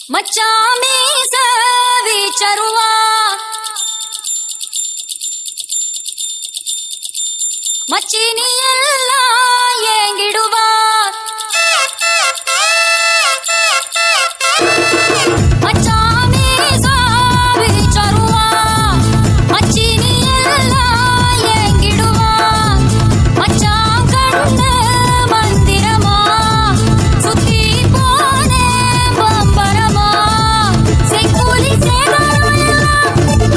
மச்சாமி சவிச்சருவா மச்சினி எல்லாம் ஏங்கிடுவா மச்சாமி சவிச்சருவா மச்சினி எல்லாம் ஏங்கிடுவா மச்சான் கண்ணு மந்திரமா சுத்தி போனே பம்பரமா செங்கோலி சேதாரம்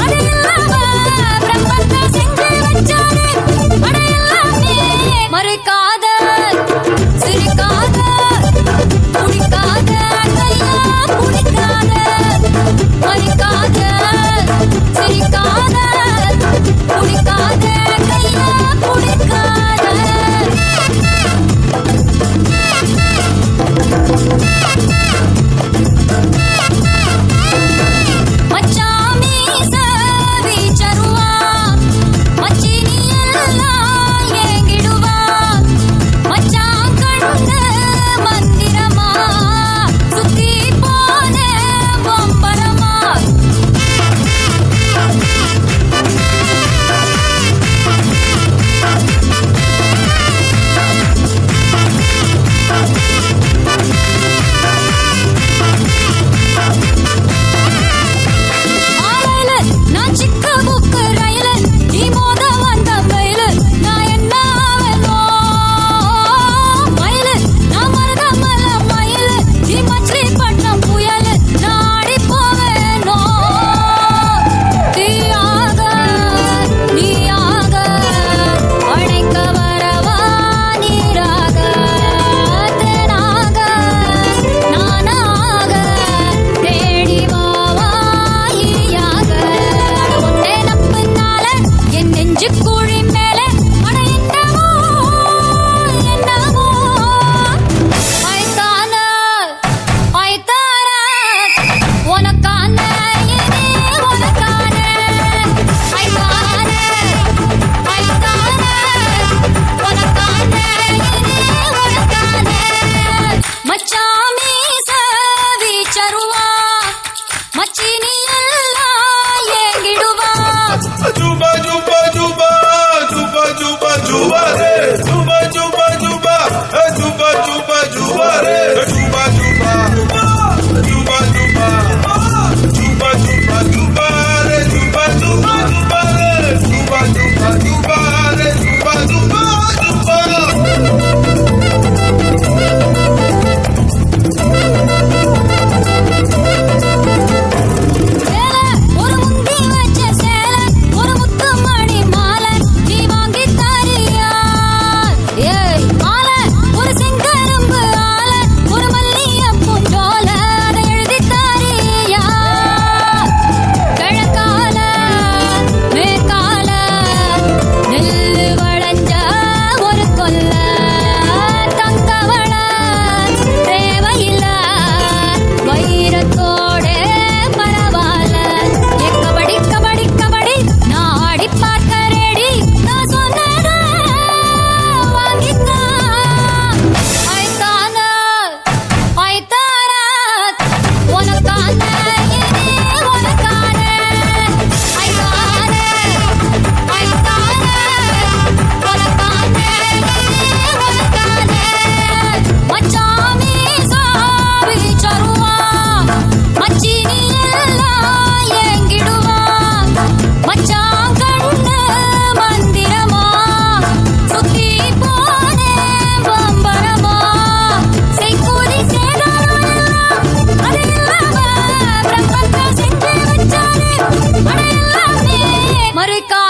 அது இல்லாம பிரம்மத்தை செஞ்சு வச்சாரு அடையலாமே மறுக்காத சிரிக்காத குடிக்காத கையா குடிக்காத மறுக்காத சிரிக்காத குடிக்காத கையா குடிக்காத மச்சாமி சவிச்சருவா மச்சினி எல்லாம் ஏங்கிடுவா மச்சான் கண்ணு மந்திரமா சுத்தி போனே பம்பரமா ஆளையில நான் சிக்க புக்கு ரயில நீ மோத வந்த மயில நான் என்ன ஆவேனோ மயில நான் மருத மல மயில நீ மச்சிலிப்பட்டினம் புயல நான் ஆடி போவேனோ தீயாக நீயாக அணைக்க வரவா நீராக தேனாக நானாக தேடி வாவா ஈயாக உன்னே நப்பினால என் நெஞ்சு குழி மேல அட என்னமோ என்னமோ ஐத்தான ஐத்தான உனக்கான இனி உனக்கான ஐத்தான ஐத்தான உனக்கான இனி உனக்கான மச்சாமி சவிச்சருவா மச்சினி எல்லாம் ஏங்கிடுவா Juba juba juba juba juba juba re juba juba juba juba juba juba re juba juba juba juba juba juba juba re juba juba juba re juba juba juba re juba juba juba சேல ஒரு முந்தி வச்ச சேல ஒரு முத்து மணி மாலை நீ வாங்கி தாரியா ஏய் மாலை ஒரு செங்கரும்பு ஆலை ஒரு மல்லிகைப்பூ ஜோல அதை எழுதி தாரியா கிழக்கால மேற்கால நெல்லு வளைஞ்ச ஒரு கொல்ல தங்கவள தேவையில்ல வைரத்தோட பரவாயில்ல கபடி கபடி கபடி நான் ஆடி பார்க்க ரெடி நான் சொன்னத வாங்கிக்கா ஐத்தான ஐத்தான உனக்கான இனி உனக்கான ஐத்தான ஐத்தான உனக்கான இனி உனக்கான மச்சாமி சவிச்சருவா மச்சினி எல்லாம் ஏங்கிடுவா மச்சான் கண்ணு மந்திரமா சுத்தி போனே பம்பரமா செங்கோலி சேதாரம் அது இல்லாம பிரம்மத்தை செஞ்சு வச்சாரு அடையலாமே மறுக்கா